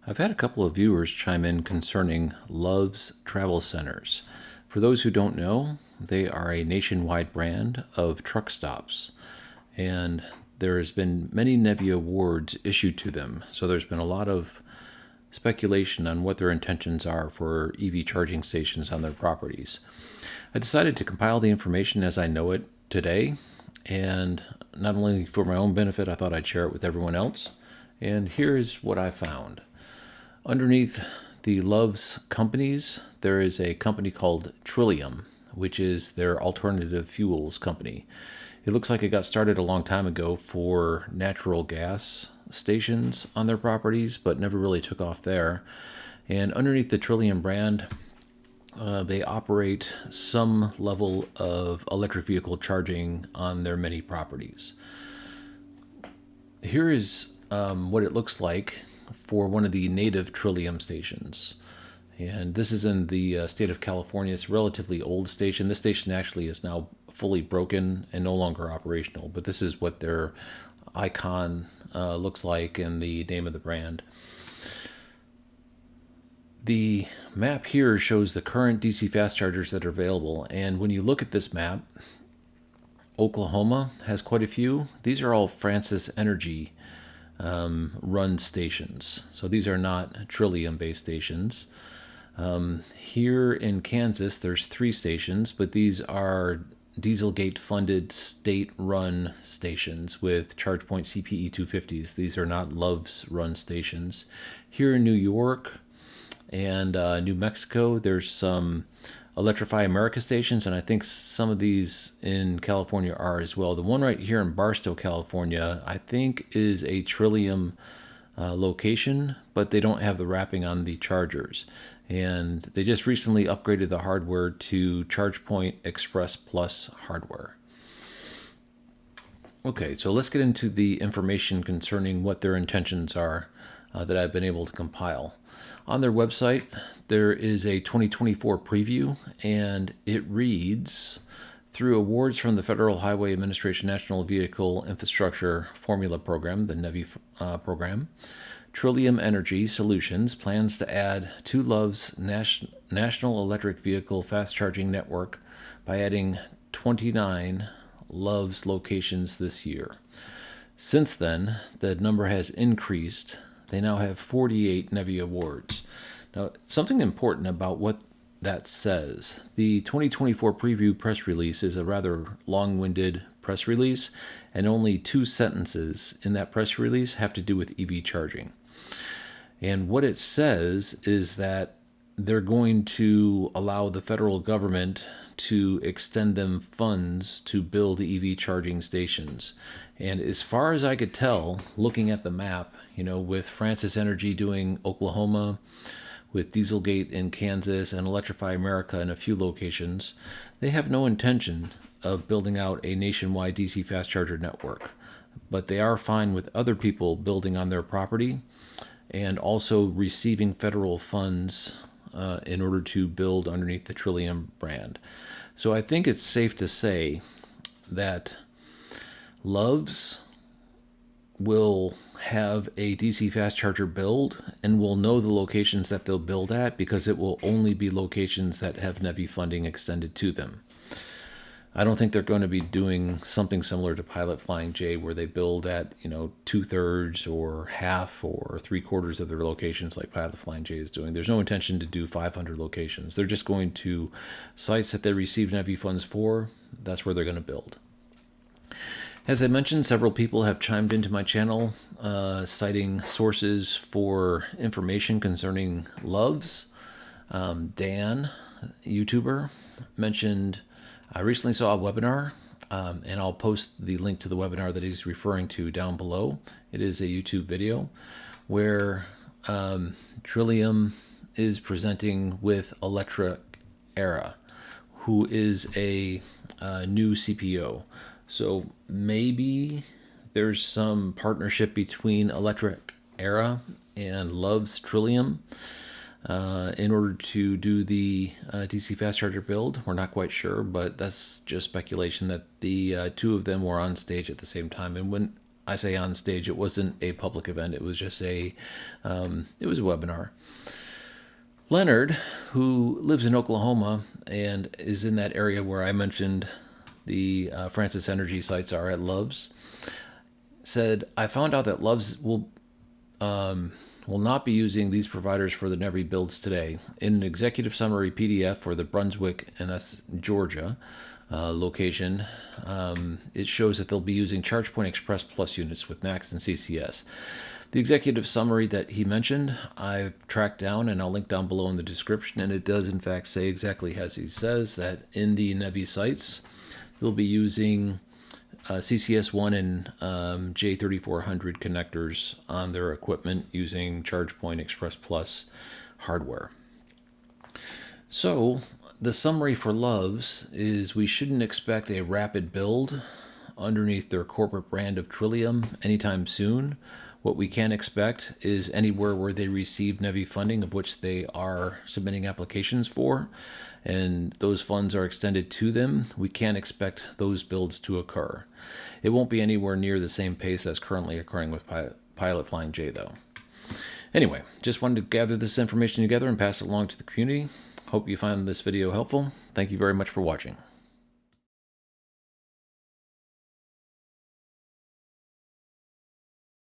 I've had a couple of viewers chime in concerning Love's Travel Centers. For those who don't know, they are a nationwide brand of truck stops, and there has been many NEVI awards issued to them. So there's been a lot of speculation on what their intentions are for EV charging stations on their properties. I decided to compile the information as I know it today, and not only for my own benefit, I thought I'd share it with everyone else. And here is what I found. Underneath the Love's companies, there is a company called Trillium, which is their alternative fuels company. It looks like it got started a long time ago for natural gas stations on their properties, but never really took off there. And underneath the Trillium brand, they operate some level of electric vehicle charging on their many properties. Here is what it looks like for one of the native Trillium stations. And this is in the state of California. It's a relatively old station. This station actually is now fully broken and no longer operational, but this is what their icon looks like and the name of the brand. The map here shows the current DC fast chargers that are available, and when you look at this map, Oklahoma has quite a few. These are all Francis Energy run stations. So these are not Trillium-based stations. Here in Kansas, there's 3 stations, but these are Dieselgate-funded state-run stations with ChargePoint CPE 250s. These are not Love's run stations. Here in New York and New Mexico, there's some Electrify America stations, and I think some of these in California are as well. The one right here in Barstow, California, I think is a Trillium location, but they don't have the wrapping on the chargers. And they just recently upgraded the hardware to ChargePoint Express Plus hardware. Okay, so let's get into the information concerning what their intentions are that I've been able to compile. On their website, there is a 2024 preview, and it reads, through awards from the Federal Highway Administration National Vehicle Infrastructure Formula Program, the NEVI program, Trillium Energy Solutions plans to add to Love's National Electric Vehicle Fast Charging Network by adding 29 Love's locations this year. Since then, the number has increased. They now have 48 NEVI awards. Now, something important about what that says. The 2024 preview press release is a rather long-winded press release, and only 2 sentences in that press release have to do with EV charging. And what it says is that they're going to allow the federal government to extend them funds to build EV charging stations. And as far as I could tell, looking at the map, with Francis Energy doing Oklahoma, with Dieselgate in Kansas, and Electrify America in a few locations, they have no intention of building out a nationwide DC fast charger network. But they are fine with other people building on their property and also receiving federal funds in order to build underneath the Trillium brand. So I think it's safe to say that Love's will have a DC fast charger build, and will know the locations that they'll build at because it will only be locations that have NEVI funding extended to them. I don't think they're going to be doing something similar to Pilot Flying J, where they build at 2/3 or half or 3/4 of their locations like Pilot Flying J is doing. There's no intention to do 500 locations. They're just going to sites that they receive NEVI funds for. That's where they're going to build. As I mentioned, several people have chimed into my channel citing sources for information concerning Love's. Dan, YouTuber, mentioned, I recently saw a webinar, and I'll post the link to the webinar that he's referring to down below. It is a YouTube video where Trillium is presenting with Electric Era, who is a new CPO. So maybe there's some partnership between Electric Era and Love's Trillium in order to do the DC fast charger build. We're not quite sure, but that's just speculation that the 2 of them were on stage at the same time. And when I say on stage, it wasn't a public event. It was just it was a webinar. Leonard, who lives in Oklahoma and is in that area where I mentioned the Francis Energy sites are at Love's, said, I found out that Love's will not be using these providers for the NEVI builds today. In an executive summary PDF for the Brunswick, and that's Georgia, location, it shows that they'll be using ChargePoint Express Plus units with NACS and CCS. The executive summary that he mentioned, I've tracked down and I'll link down below in the description, and it does in fact say exactly as he says, that in the NEVI sites, they'll be using CCS1 and J3400 connectors on their equipment using ChargePoint Express Plus hardware. So the summary for Love's is we shouldn't expect a rapid build underneath their corporate brand of Trillium anytime soon. What we can expect is anywhere where they receive NEVI funding, of which they are submitting applications for, and those funds are extended to them, we can expect those builds to occur. It won't be anywhere near the same pace that's currently occurring with Pilot Flying J, though. Anyway, just wanted to gather this information together and pass it along to the community. Hope you found this video helpful. Thank you very much for watching.